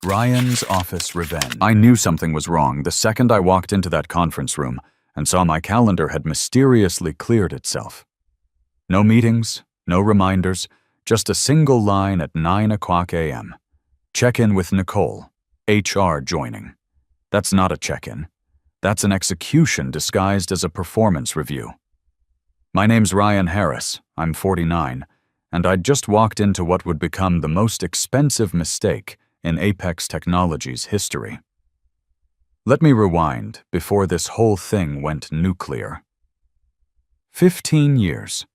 Ryan's office revenge. I knew something was wrong the second I walked into that conference room and saw my calendar had mysteriously cleared itself. No meetings, no reminders, just a single line at 9:00 a.m. Check-in with Nicole, HR joining. That's not a check-in. That's an execution disguised as a performance review. My name's Ryan Harris, I'm 49, and I'd just walked into what would become the most expensive mistake in Apex Technologies' history. Let me rewind before this whole thing went nuclear. 15 years.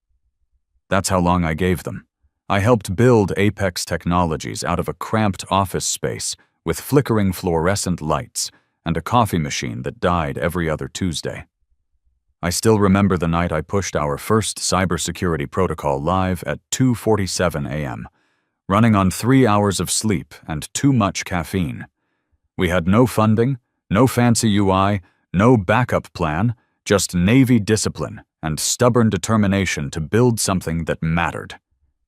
That's how long I gave them. I helped build Apex Technologies out of a cramped office space with flickering fluorescent lights and a coffee machine that died every other Tuesday. I still remember the night I pushed our first cybersecurity protocol live at 2:47 a.m., running on 3 hours of sleep and too much caffeine. We had no funding, no fancy UI, no backup plan, just Navy discipline and stubborn determination to build something that mattered.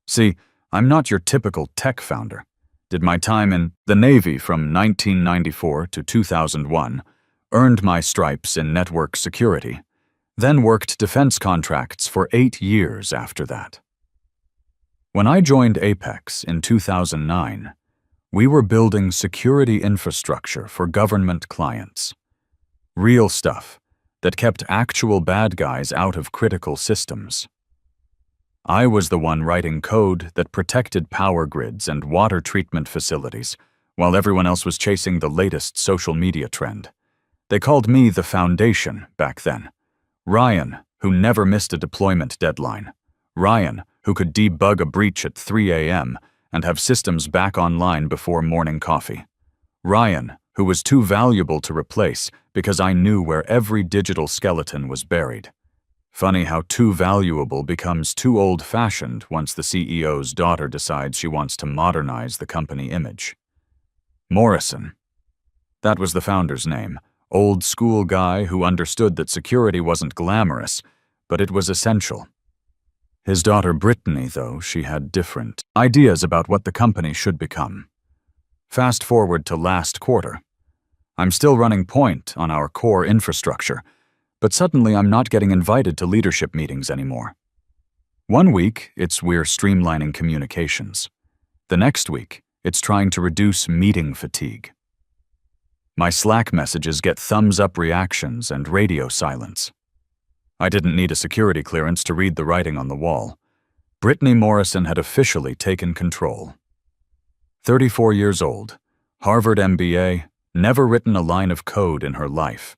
See, I'm not your typical tech founder. Did my time in the Navy from 1994 to 2001, earned my stripes in network security, then worked defense contracts for 8 years after that. When I joined Apex in 2009, we were building security infrastructure for government clients. Real stuff that kept actual bad guys out of critical systems. I was the one writing code that protected power grids and water treatment facilities, while everyone else was chasing the latest social media trend. They called me the Foundation back then. Ryan, who never missed a deployment deadline. Ryan, who could debug a breach at 3 a.m. and have systems back online before morning coffee. Ryan, who was too valuable to replace because I knew where every digital skeleton was buried. Funny how too valuable becomes too old-fashioned once the CEO's daughter decides she wants to modernize the company image. Morrison. That was the founder's name. Old-school guy who understood that security wasn't glamorous, but it was essential. His daughter Brittany, though, she had different ideas about what the company should become. Fast forward to last quarter. I'm still running point on our core infrastructure, but suddenly I'm not getting invited to leadership meetings anymore. One week, it's we're streamlining communications. The next week, it's trying to reduce meeting fatigue. My Slack messages get thumbs-up reactions and radio silence. I didn't need a security clearance to read the writing on the wall. Brittany Morrison had officially taken control. 34 years old, Harvard MBA, never written a line of code in her life.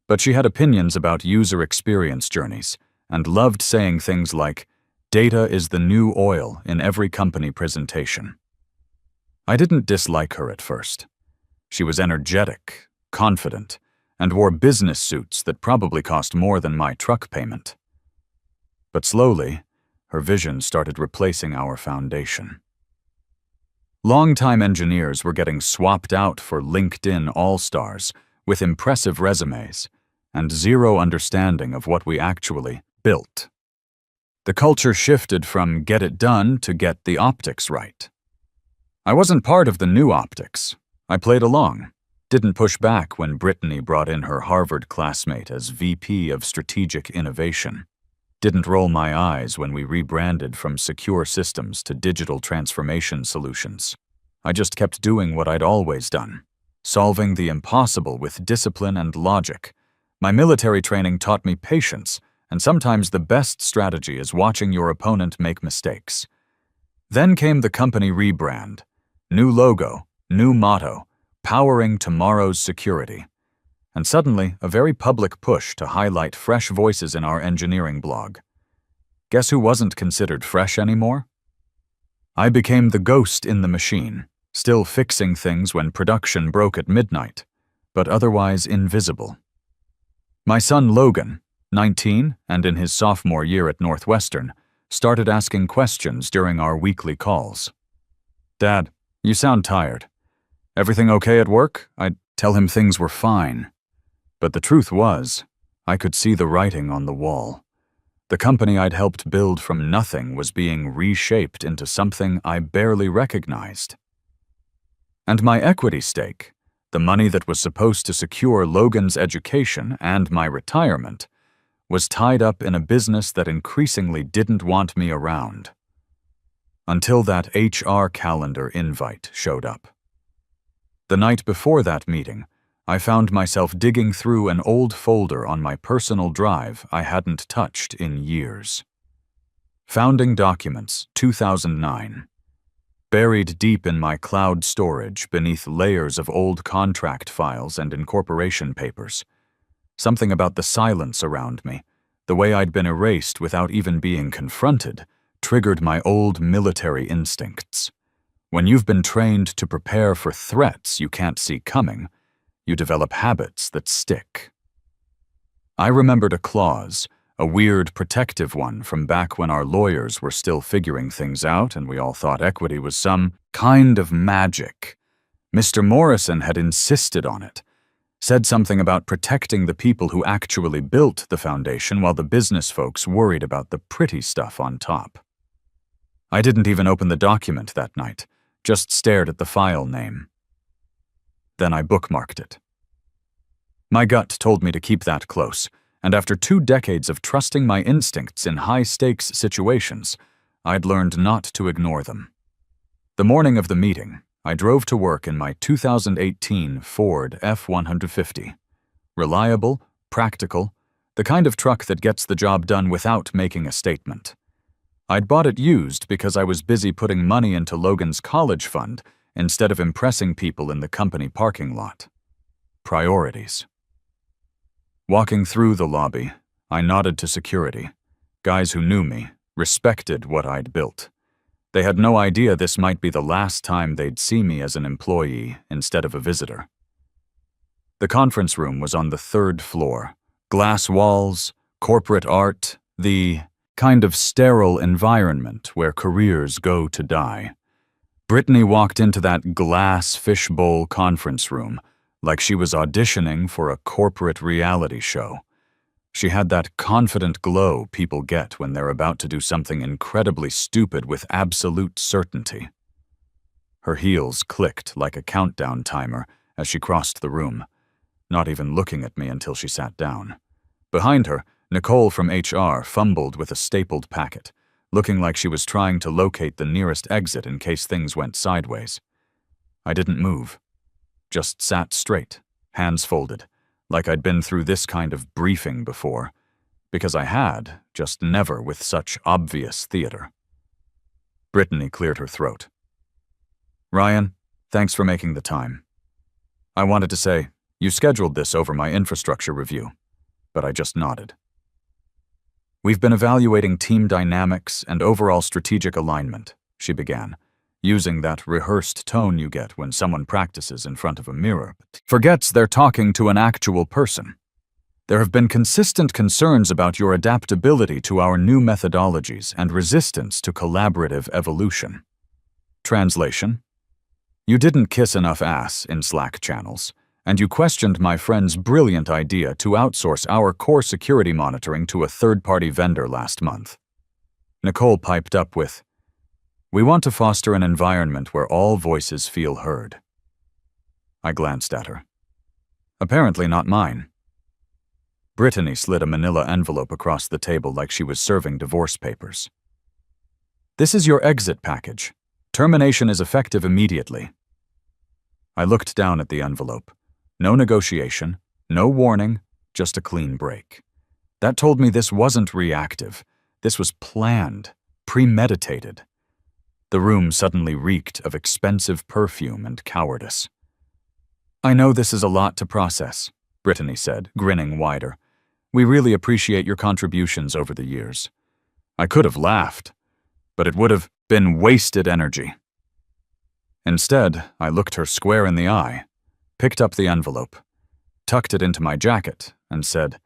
But she had opinions about user experience journeys and loved saying things like, "Data is the new oil" in every company presentation. I didn't dislike her at first. She was energetic, confident, and wore business suits that probably cost more than my truck payment. But slowly, her vision started replacing our foundation. Longtime engineers were getting swapped out for LinkedIn all-stars with impressive resumes and zero understanding of what we actually built. The culture shifted from get it done to get the optics right. I wasn't part of the new optics. I played along. Didn't push back when Brittany brought in her Harvard classmate as VP of Strategic Innovation. Didn't roll my eyes when we rebranded from secure systems to digital transformation solutions. I just kept doing what I'd always done, solving the impossible with discipline and logic. My military training taught me patience, and sometimes the best strategy is watching your opponent make mistakes. Then came the company rebrand. New logo, new motto, powering tomorrow's security. And suddenly, a very public push to highlight fresh voices in our engineering blog. Guess who wasn't considered fresh anymore? I became the ghost in the machine, still fixing things when production broke at midnight, but otherwise invisible. My son Logan, 19 and in his sophomore year at Northwestern, started asking questions during our weekly calls. "Dad, you sound tired. Everything okay at work?" I'd tell him things were fine. But the truth was, I could see the writing on the wall. The company I'd helped build from nothing was being reshaped into something I barely recognized. And my equity stake, the money that was supposed to secure Logan's education and my retirement, was tied up in a business that increasingly didn't want me around. Until that HR calendar invite showed up. The night before that meeting, I found myself digging through an old folder on my personal drive I hadn't touched in years. Founding Documents, 2009. Buried deep in my cloud storage beneath layers of old contract files and incorporation papers. Something about the silence around me, the way I'd been erased without even being confronted, triggered my old military instincts. When you've been trained to prepare for threats you can't see coming, you develop habits that stick. I remembered a clause, a weird protective one from back when our lawyers were still figuring things out and we all thought equity was some kind of magic. Mr. Morrison had insisted on it. Said something about protecting the people who actually built the foundation while the business folks worried about the pretty stuff on top. I didn't even open the document that night, just stared at the file name. Then I bookmarked it. My gut told me to keep that close, and after 2 decades of trusting my instincts in high-stakes situations, I'd learned not to ignore them. The morning of the meeting, I drove to work in my 2018 Ford F-150. Reliable, practical, the kind of truck that gets the job done without making a statement. I'd bought it used because I was busy putting money into Logan's college fund instead of impressing people in the company parking lot. Priorities. Walking through the lobby, I nodded to security. Guys who knew me, respected what I'd built. They had no idea this might be the last time they'd see me as an employee instead of a visitor. The conference room was on the 3rd floor. Glass walls, corporate art, the kind of sterile environment where careers go to die. Brittany walked into that glass fishbowl conference room like she was auditioning for a corporate reality show. She had that confident glow people get when they're about to do something incredibly stupid with absolute certainty. Her heels clicked like a countdown timer as she crossed the room, not even looking at me until she sat down. Behind her, Nicole from HR fumbled with a stapled packet, looking like she was trying to locate the nearest exit in case things went sideways. I didn't move, just sat straight, hands folded, like I'd been through this kind of briefing before, because I had, just never with such obvious theater. Brittany cleared her throat. Ryan, thanks for making the time. I wanted to say, you scheduled this over my infrastructure review, but I just nodded. We've been evaluating team dynamics and overall strategic alignment, she began, using that rehearsed tone you get when someone practices in front of a mirror, but forgets they're talking to an actual person. There have been consistent concerns about your adaptability to our new methodologies and resistance to collaborative evolution. Translation: you didn't kiss enough ass in Slack channels, and you questioned my friend's brilliant idea to outsource our core security monitoring to a third-party vendor last month. Nicole piped up with, we want to foster an environment where all voices feel heard. I glanced at her. Apparently not mine. Brittany slid a manila envelope across the table like she was serving divorce papers. This is your exit package. Termination is effective immediately. I looked down at the envelope. No negotiation, no warning, just a clean break. That told me this wasn't reactive. This was planned, premeditated. The room suddenly reeked of expensive perfume and cowardice. I know this is a lot to process, Brittany said, grinning wider. We really appreciate your contributions over the years. I could have laughed, but it would have been wasted energy. Instead, I looked her square in the eye, picked up the envelope, tucked it into my jacket, and said,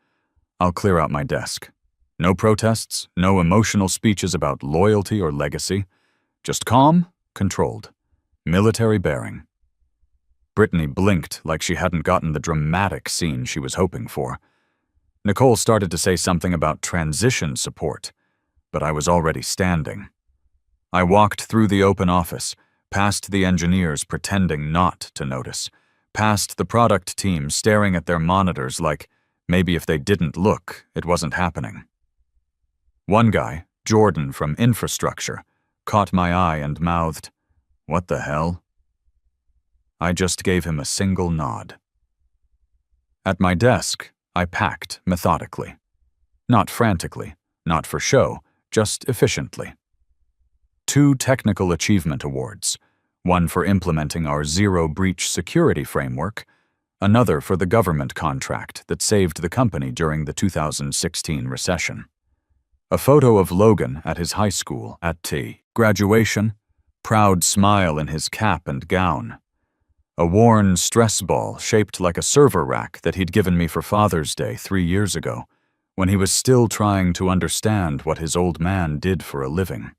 I'll clear out my desk. No protests, no emotional speeches about loyalty or legacy. Just calm, controlled, military bearing. Brittany blinked like she hadn't gotten the dramatic scene she was hoping for. Nicole started to say something about transition support, but I was already standing. I walked through the open office, past the engineers pretending not to notice, past the product team staring at their monitors like maybe if they didn't look, it wasn't happening. One guy, Jordan from infrastructure, caught my eye and mouthed, "What the hell?" I just gave him a single nod. At my desk, I packed methodically. Not frantically, not for show, just efficiently. 2 technical achievement awards, one for implementing our zero-breach security framework, another for the government contract that saved the company during the 2016 recession. A photo of Logan at his high school at graduation, proud smile in his cap and gown. A worn stress ball shaped like a server rack that he'd given me for Father's Day 3 years ago, when he was still trying to understand what his old man did for a living.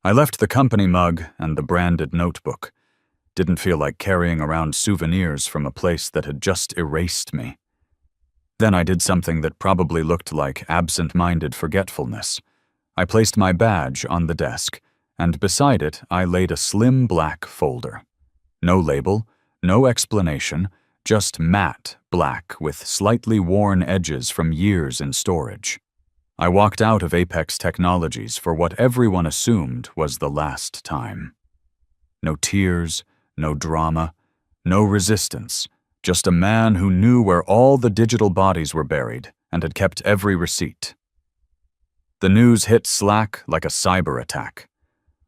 I left the company mug and the branded notebook. Didn't feel like carrying around souvenirs from a place that had just erased me. Then I did something that probably looked like absent-minded forgetfulness. I placed my badge on the desk, and beside it I laid a slim black folder. No label, no explanation, just matte black with slightly worn edges from years in storage. I walked out of Apex Technologies for what everyone assumed was the last time. No tears, no drama, no resistance, just a man who knew where all the digital bodies were buried and had kept every receipt. The news hit Slack like a cyber attack.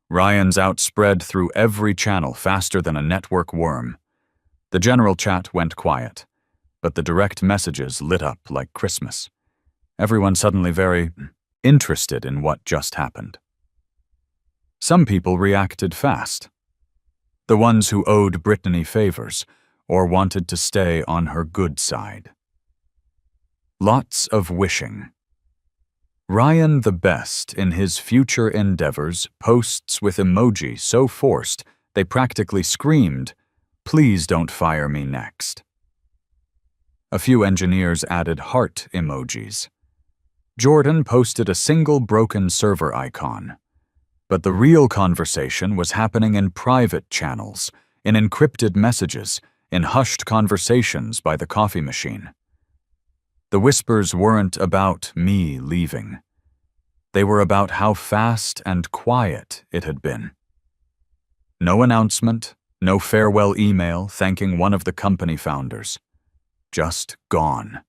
Ryan's outspread through every channel faster than a network worm. The general chat went quiet, but the direct messages lit up like Christmas. Everyone suddenly very interested in what just happened. Some people reacted fast. The ones who owed Brittany favors or wanted to stay on her good side. Lots of wishing. Ryan the best in his future endeavors posts with emoji so forced they practically screamed, "Please don't fire me next." A few engineers added heart emojis. Jordan posted a single broken server icon. But the real conversation was happening in private channels, in encrypted messages, in hushed conversations by the coffee machine. The whispers weren't about me leaving. They were about how fast and quiet it had been. No announcement, no farewell email thanking one of the company founders. Just gone.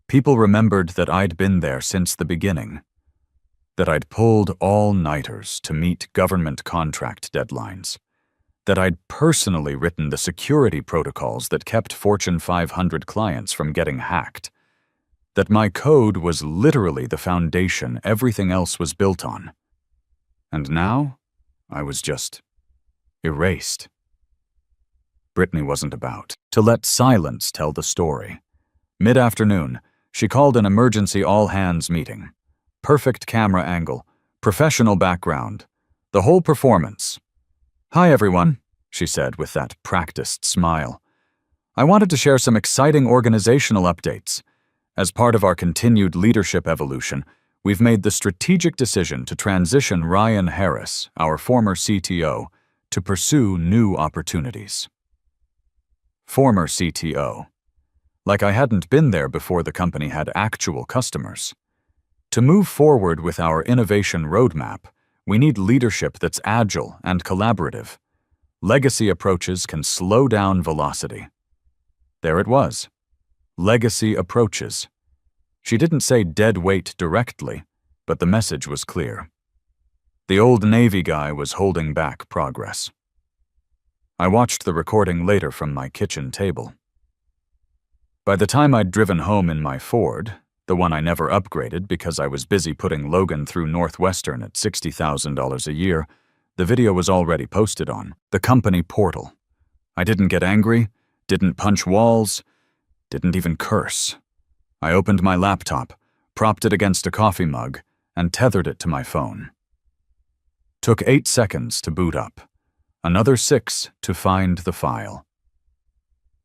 People remembered that I'd been there since the beginning, that I'd pulled all-nighters to meet government contract deadlines, that I'd personally written the security protocols that kept Fortune 500 clients from getting hacked, that my code was literally the foundation everything else was built on. And now, I was just erased. Brittany wasn't about to let silence tell the story. Mid-afternoon, she called an emergency all-hands meeting. Perfect camera angle, professional background, the whole performance. "Hi, everyone," she said with that practiced smile. "I wanted to share some exciting organizational updates. As part of our continued leadership evolution, we've made the strategic decision to transition Ryan Harris, our former CTO, to pursue new opportunities." Former CTO. Like I hadn't been there before the company had actual customers. To move forward with our innovation roadmap, we need leadership that's agile and collaborative. Legacy approaches can slow down velocity. There it was. Legacy approaches. She didn't say dead weight directly, but the message was clear. The old Navy guy was holding back progress. I watched the recording later from my kitchen table. By the time I'd driven home in my Ford, the one I never upgraded because I was busy putting Logan through Northwestern at $60,000 a year, the video was already posted on the company portal. I didn't get angry, didn't punch walls, didn't even curse. I opened my laptop, propped it against a coffee mug, and tethered it to my phone. Took 8 seconds to boot up, another 6 to find the file.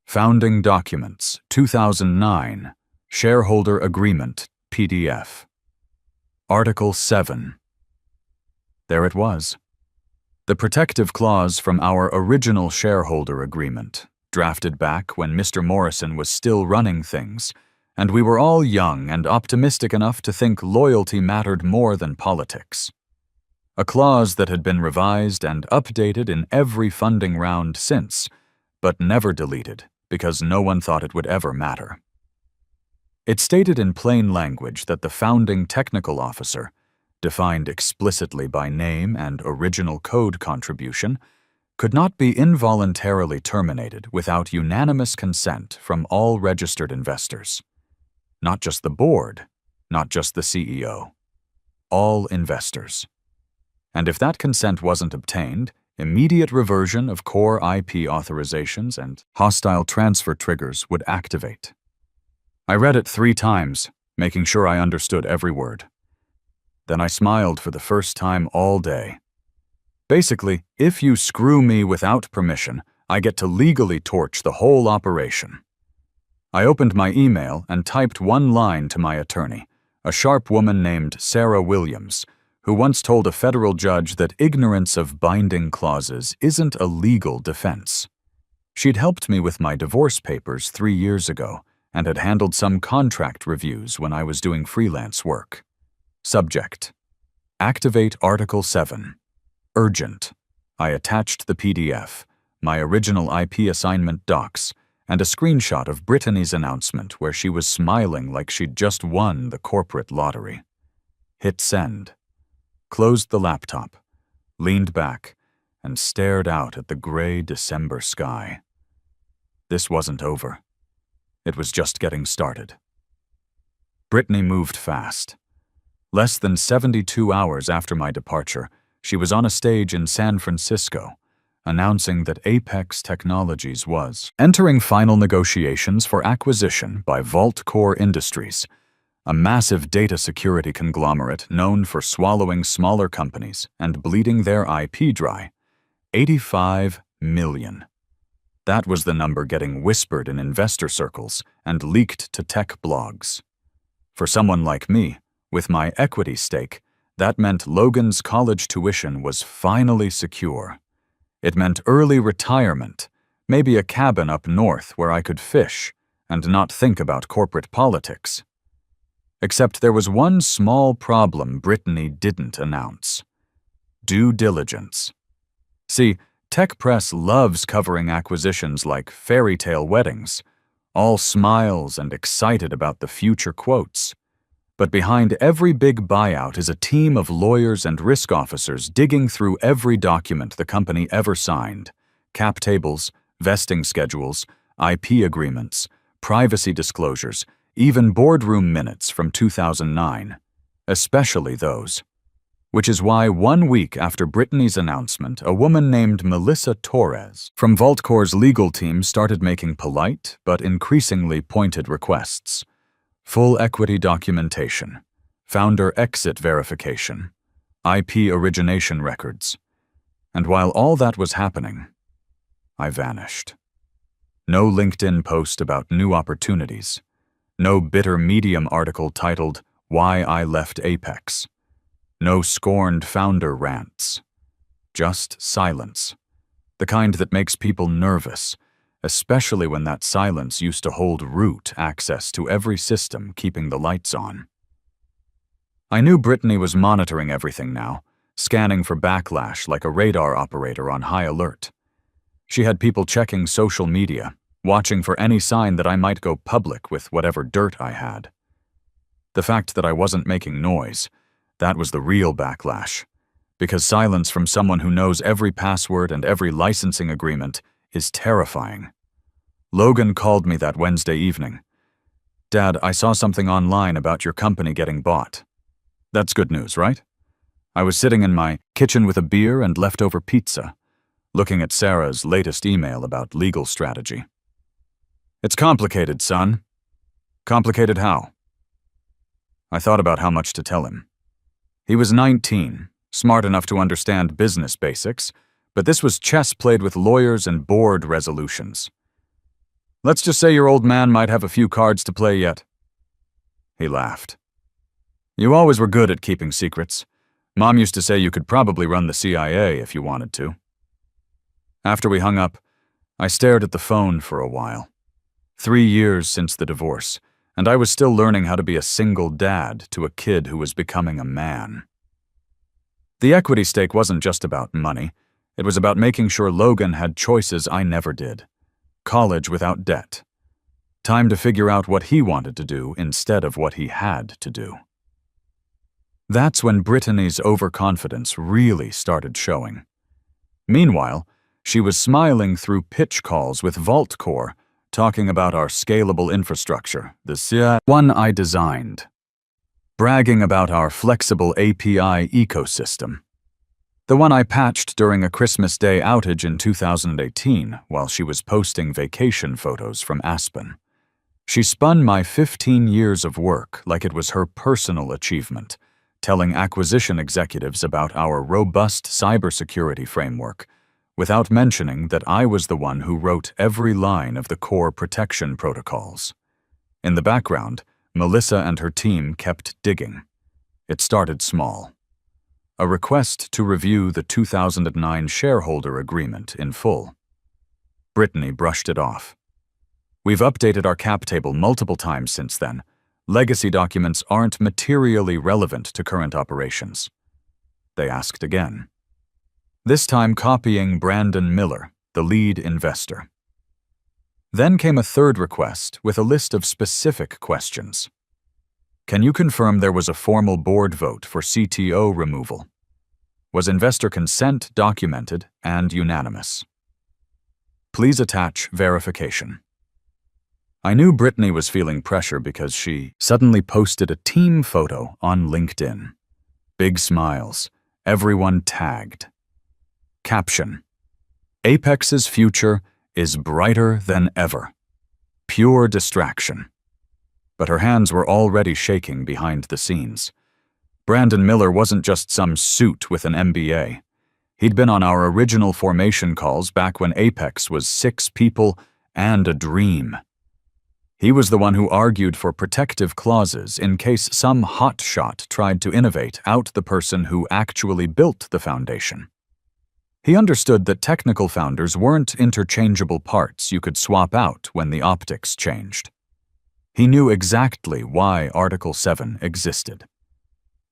Founding Documents, 2009, Shareholder Agreement, PDF. Article 7. There it was. The protective clause from our original shareholder agreement, drafted back when Mr. Morrison was still running things, and we were all young and optimistic enough to think loyalty mattered more than politics. A clause that had been revised and updated in every funding round since, but never deleted because no one thought it would ever matter. It stated in plain language that the founding technical officer, defined explicitly by name and original code contribution, could not be involuntarily terminated without unanimous consent from all registered investors. Not just the board, not just the CEO. All investors. And if that consent wasn't obtained, immediate reversion of core IP authorizations and hostile transfer triggers would activate. I read it 3 times, making sure I understood every word. Then I smiled for the first time all day. Basically, if you screw me without permission, I get to legally torch the whole operation. I opened my email and typed one line to my attorney, a sharp woman named Sarah Williams, who once told a federal judge that ignorance of binding clauses isn't a legal defense. She'd helped me with my divorce papers 3 years ago and had handled some contract reviews when I was doing freelance work. Subject: Activate Article 7. Urgent. I attached the PDF, my original IP assignment docs, and a screenshot of Brittany's announcement where she was smiling like she'd just won the corporate lottery. Hit send. Closed the laptop, leaned back, and stared out at the gray December sky. This wasn't over. It was just getting started. Brittany moved fast. Less than 72 hours after my departure, she was on a stage in San Francisco, announcing that Apex Technologies was entering final negotiations for acquisition by Vault Core Industries, a massive data security conglomerate known for swallowing smaller companies and bleeding their IP dry. 85 million. That was the number getting whispered in investor circles and leaked to tech blogs. For someone like me, with my equity stake, that meant Logan's college tuition was finally secure. It meant early retirement, maybe a cabin up north where I could fish and not think about corporate politics. Except there was one small problem Brittany didn't announce. Due diligence. See, tech press loves covering acquisitions like fairy tale weddings, all smiles and excited about the future quotes. But behind every big buyout is a team of lawyers and risk officers digging through every document the company ever signed: cap tables, vesting schedules, IP agreements, privacy disclosures, even boardroom minutes from 2009, especially those. Which is why 1 week after Brittany's announcement, a woman named Melissa Torres from VaultCore's legal team started making polite but increasingly pointed requests. Full equity documentation, founder exit verification, IP origination records. And while all that was happening, I vanished. No LinkedIn post about new opportunities. No bitter Medium article titled, "Why I Left Apex." No scorned founder rants. Just silence. The kind that makes people nervous, especially when that silence used to hold root access to every system keeping the lights on. I knew Brittany was monitoring everything now, scanning for backlash like a radar operator on high alert. She had people checking social media, watching for any sign that I might go public with whatever dirt I had. The fact that I wasn't making noise, that was the real backlash, because silence from someone who knows every password and every licensing agreement is terrifying. Logan called me that Wednesday evening. "Dad, I saw something online about your company getting bought." That's good news, right? I was sitting in my kitchen with a beer and leftover pizza, looking at Sarah's latest email about legal strategy. "It's complicated, son." "Complicated how?" I thought about how much to tell him. He was 19, smart enough to understand business basics, but this was chess played with lawyers and board resolutions. "Let's just say your old man might have a few cards to play yet." He laughed. "You always were good at keeping secrets. Mom used to say you could probably run the CIA if you wanted to. After we hung up, I stared at the phone for a while. 3 years since the divorce, and I was still learning how to be a single dad to a kid who was becoming a man. The equity stake wasn't just about money. It was about making sure Logan had choices I never did. College without debt. Time to figure out what he wanted to do instead of what he had to do. That's when Brittany's overconfidence really started showing. Meanwhile, she was smiling through pitch calls with Vault Core, talking about our scalable infrastructure, the one I designed. Bragging about our flexible API ecosystem. The one I patched during a Christmas Day outage in 2018 while she was posting vacation photos from Aspen. She spun my 15 years of work like it was her personal achievement, telling acquisition executives about our robust cybersecurity framework, without mentioning that I was the one who wrote every line of the core protection protocols. In the background, Melissa and her team kept digging. It started small. A request to review the 2009 shareholder agreement in full. Brittany brushed it off. We've updated our cap table multiple times since then. Legacy documents aren't materially relevant to current operations. They asked again. This time copying Brandon Miller, the lead investor. Then came a third request with a list of specific questions. Can you confirm there was a formal board vote for CTO removal? Was investor consent documented and unanimous? Please attach verification. I knew Brittany was feeling pressure because she suddenly posted a team photo on LinkedIn. Big smiles, everyone tagged. Caption: Apex's future is brighter than ever. Pure distraction. But her hands were already shaking behind the scenes. Brandon Miller wasn't just some suit with an MBA. He'd been on our original formation calls back when Apex was 6 people and a dream. He was the one who argued for protective clauses in case some hotshot tried to innovate out the person who actually built the foundation. He understood that technical founders weren't interchangeable parts you could swap out when the optics changed. He knew exactly why Article 7 existed.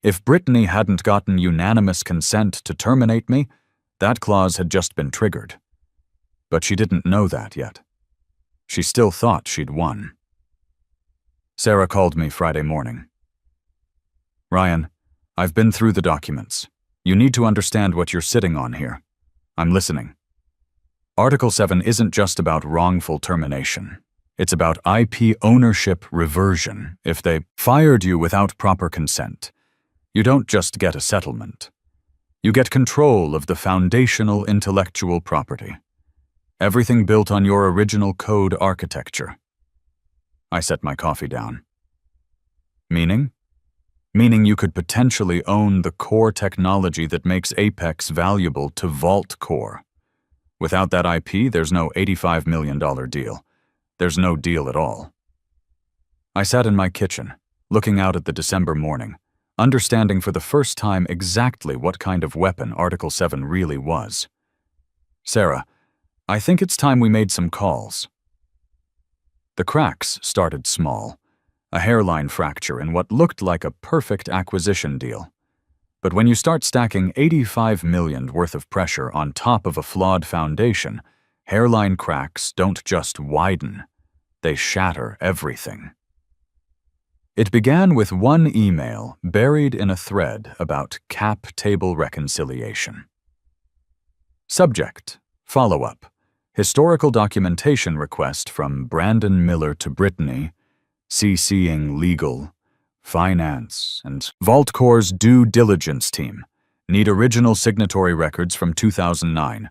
If Brittany hadn't gotten unanimous consent to terminate me, that clause had just been triggered. But she didn't know that yet. She still thought she'd won. Sarah called me Friday morning. Ryan, I've been through the documents. You need to understand what you're sitting on here. I'm listening. Article 7 isn't just about wrongful termination. It's about IP ownership reversion. If they fired you without proper consent, you don't just get a settlement. You get control of the foundational intellectual property. Everything built on your original code architecture. I set my coffee down. Meaning? Meaning you could potentially own the core technology that makes Apex valuable to Vault Core. Without that IP, there's no $85 million deal. There's no deal at all. I sat in my kitchen, looking out at the December morning, understanding for the first time exactly what kind of weapon Article 7 really was. Sarah, I think it's time we made some calls. The cracks started small, a hairline fracture in what looked like a perfect acquisition deal. But when you start stacking $85 million worth of pressure on top of a flawed foundation, hairline cracks don't just widen, they shatter everything. It began with one email buried in a thread about cap table reconciliation. Subject: follow-up. Historical documentation request from Brandon Miller to Brittany, CCing legal, finance, and Vault Core's due diligence team. Need original signatory records from 2009.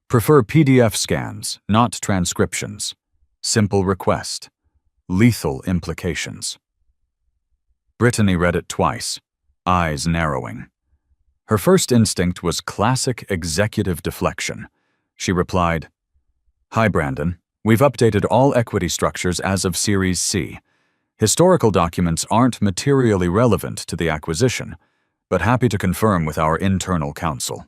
Prefer PDF scans, not transcriptions. Simple request. Lethal implications. Brittany read it twice, eyes narrowing. Her first instinct was classic executive deflection. She replied, Hi, Brandon. We've updated all equity structures as of Series C. Historical documents aren't materially relevant to the acquisition. but happy to confirm with our internal counsel.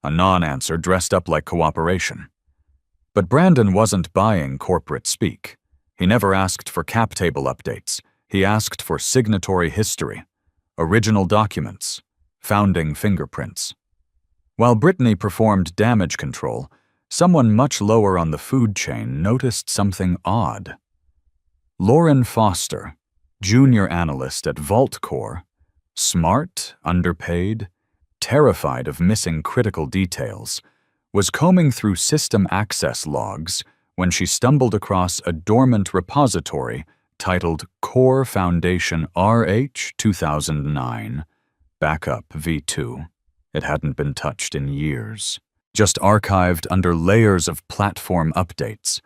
A non-answer dressed up like cooperation. But Brandon wasn't buying corporate speak. He never asked for cap table updates. He asked for signatory history, original documents, founding fingerprints. While Brittany performed damage control, someone much lower on the food chain noticed something odd. Lauren Foster, junior analyst at VaultCore, smart, underpaid, terrified of missing critical details, was combing through system access logs when she stumbled across a dormant repository titled Core Foundation RH 2009, Backup V2. It hadn't been touched in years, just archived under layers of platform updates.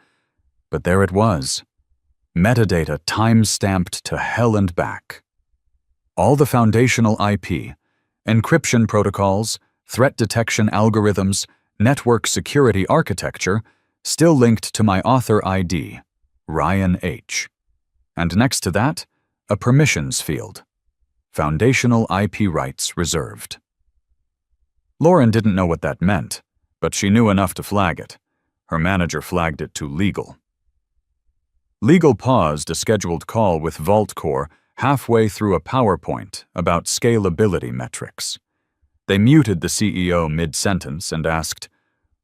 But there it was, metadata time-stamped to hell and back. All the foundational IP, encryption protocols, threat detection algorithms, network security architecture, still linked to my author ID, Ryan H. And next to that, a permissions field. Foundational IP rights reserved. Lauren didn't know what that meant, but she knew enough to flag it. Her manager flagged it to legal. Legal paused a scheduled call with VaultCore halfway through a PowerPoint about scalability metrics. They muted the CEO mid-sentence and asked,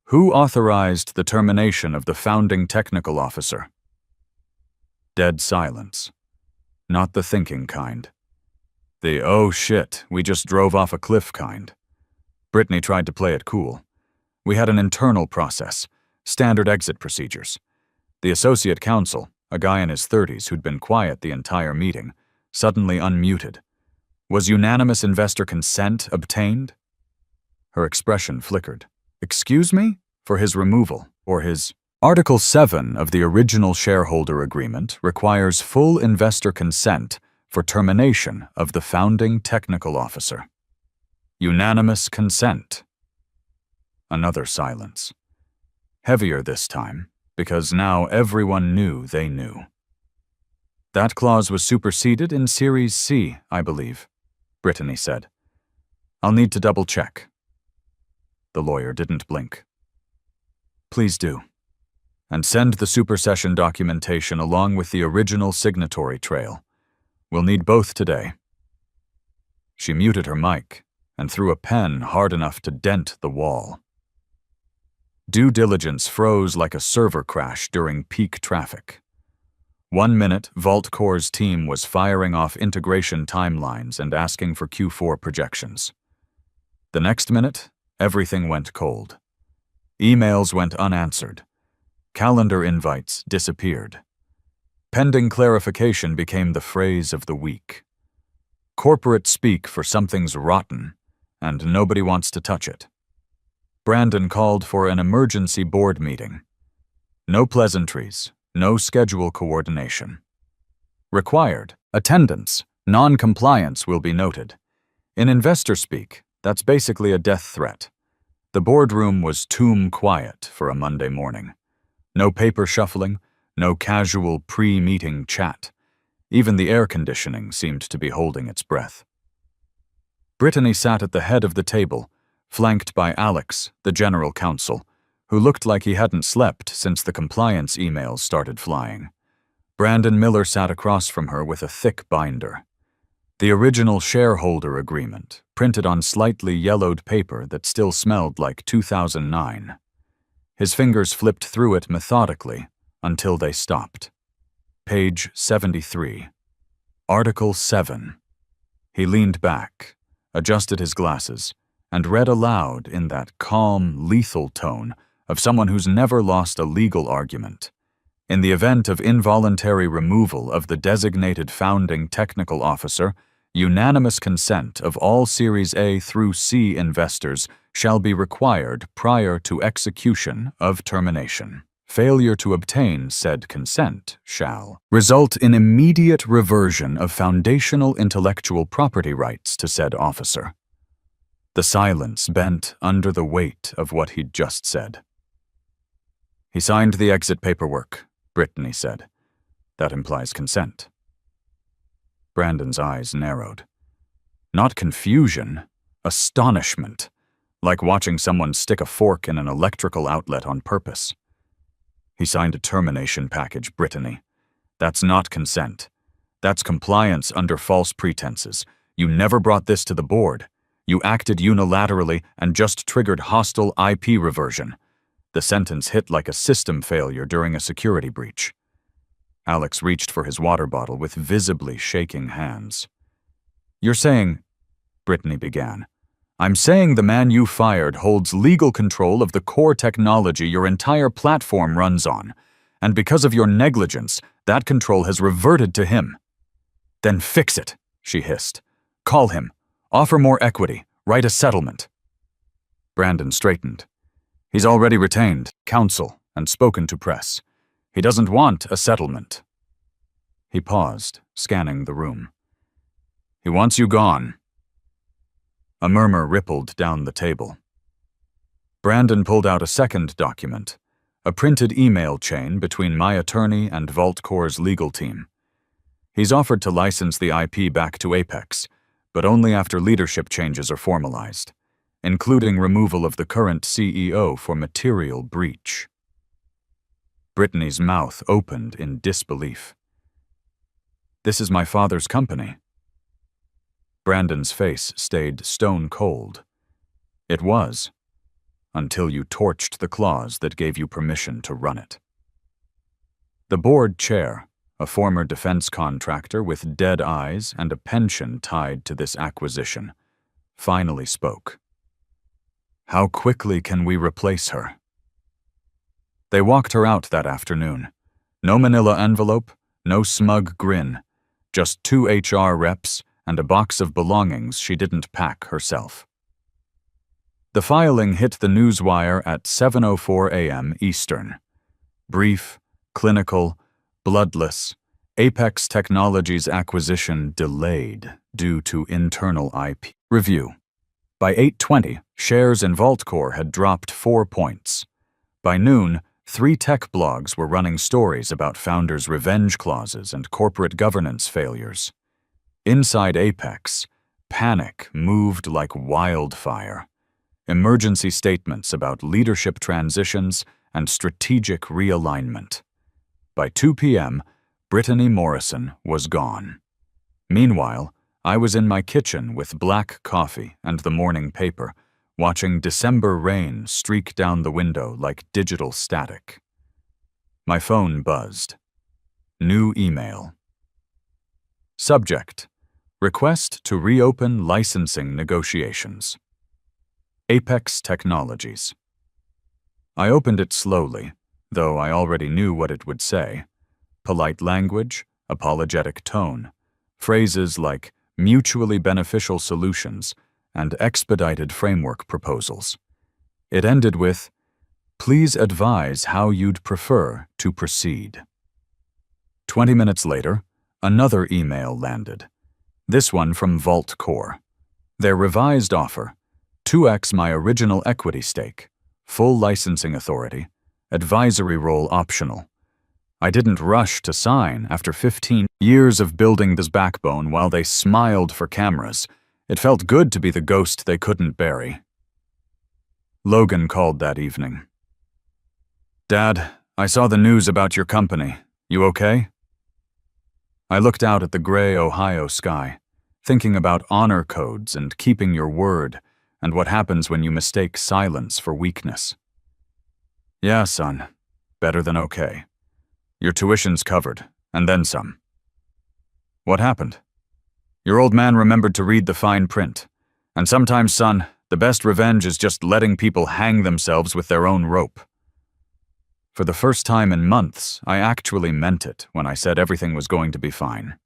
"Who authorized the termination of the founding technical officer?" Dead silence. Not the thinking kind. The "oh shit, we just drove off a cliff" kind. Brittany tried to play it cool. We had an internal process, standard exit procedures. The associate counsel, a guy in his 30s who'd been quiet the entire meeting, suddenly unmuted. Was unanimous investor consent obtained? Her expression flickered. Excuse me? For his removal, or his... Article 7 of the original shareholder agreement requires full investor consent for termination of the founding technical officer. Unanimous consent. Another silence. Heavier this time, because now everyone knew they knew. That clause was superseded in Series C, I believe, Brittany said. I'll need to double-check. The lawyer didn't blink. Please do. And send the supersession documentation along with the original signatory trail. We'll need both today. She muted her mic and threw a pen hard enough to dent the wall. Due diligence froze like a server crash during peak traffic. 1 minute, VaultCore's team was firing off integration timelines and asking for Q4 projections. The next minute, everything went cold. Emails went unanswered. Calendar invites disappeared. Pending clarification became the phrase of the week. Corporate speak for something's rotten, and nobody wants to touch it. Brandon called for an emergency board meeting. No pleasantries, no schedule coordination. Required, attendance, non-compliance will be noted. In investor speak, that's basically a death threat. The boardroom was tomb quiet for a Monday morning. No paper shuffling, no casual pre-meeting chat. Even the air conditioning seemed to be holding its breath. Brittany sat at the head of the table, flanked by Alex, the general counsel, who looked like he hadn't slept since the compliance emails started flying. Brandon Miller sat across from her with a thick binder. The original shareholder agreement, printed on slightly yellowed paper that still smelled like 2009. His fingers flipped through it methodically until they stopped. Page 73. Article 7. He leaned back, adjusted his glasses, and read aloud in that calm, lethal tone of someone who's never lost a legal argument. In the event of involuntary removal of the designated founding technical officer, unanimous consent of all Series A through C investors shall be required prior to execution of termination. Failure to obtain said consent shall result in immediate reversion of foundational intellectual property rights to said officer. The silence bent under the weight of what he'd just said. He signed the exit paperwork, Brittany said. That implies consent. Brandon's eyes narrowed. Not confusion, Astonishment, like watching someone stick a fork in an electrical outlet on purpose. He signed a termination package, Brittany. That's not consent. That's compliance under false pretenses. You never brought this to the board. You acted unilaterally and just triggered hostile IP reversion. The sentence hit like a system failure during a security breach. Alex reached for his water bottle with visibly shaking hands. "You're saying," Brittany began, "I'm saying the man you fired holds legal control of the core technology your entire platform runs on, and because of your negligence, that control has reverted to him." "Then fix it," she hissed. "Call him. Offer more equity. Write a settlement." Brandon straightened. "He's already retained counsel and spoken to press. He doesn't want a settlement." He paused, scanning the room. "He wants you gone." A murmur rippled down the table. Brandon pulled out a second document, a printed email chain between my attorney and VaultCore's legal team. He's offered to license the IP back to Apex, but only after leadership changes are formalized, including removal of the current CEO for material breach. Brittany's mouth opened in disbelief. "This is my father's company." Brandon's face stayed stone cold. "It was, until you torched the clause that gave you permission to run it." The board chair, a former defense contractor with dead eyes and a pension tied to this acquisition, finally spoke. "How quickly can we replace her?" They walked her out that afternoon. No manila envelope, no smug grin, just 2 HR reps and a box of belongings she didn't pack herself. The filing hit the newswire at 7:04 a.m. Eastern. Brief, clinical, bloodless, Apex Technologies acquisition delayed due to internal IP review. By 8:20, shares in VaultCore had dropped 4 points. By noon, 3 tech blogs were running stories about founders' revenge clauses and corporate governance failures. Inside Apex, panic moved like wildfire. Emergency statements about leadership transitions and strategic realignment. By 2 p.m., Brittany Morrison was gone. Meanwhile, I was in my kitchen with black coffee and the morning paper, watching December rain streak down the window like digital static. My phone buzzed. New email. Subject: Request to reopen licensing negotiations. Apex Technologies. I opened it slowly, though I already knew what it would say. Polite language, apologetic tone, phrases like mutually beneficial solutions and expedited framework proposals. It ended with, "Please advise how you'd prefer to proceed." 20 minutes later, another email landed. This one from VaultCore. Their revised offer: 2x my original equity stake, full licensing authority, advisory role optional. I didn't rush to sign after 15 years of building this backbone while they smiled for cameras. It felt good to be the ghost they couldn't bury. Logan called that evening. "Dad, I saw the news about your company. You okay?" I looked out at the gray Ohio sky, thinking about honor codes and keeping your word, and what happens when you mistake silence for weakness. "Yeah, son. Better than okay. Your tuition's covered, and then some." "What happened?" "Your old man remembered to read the fine print. And sometimes, son, the best revenge is just letting people hang themselves with their own rope." For the first time in months, I actually meant it when I said everything was going to be fine.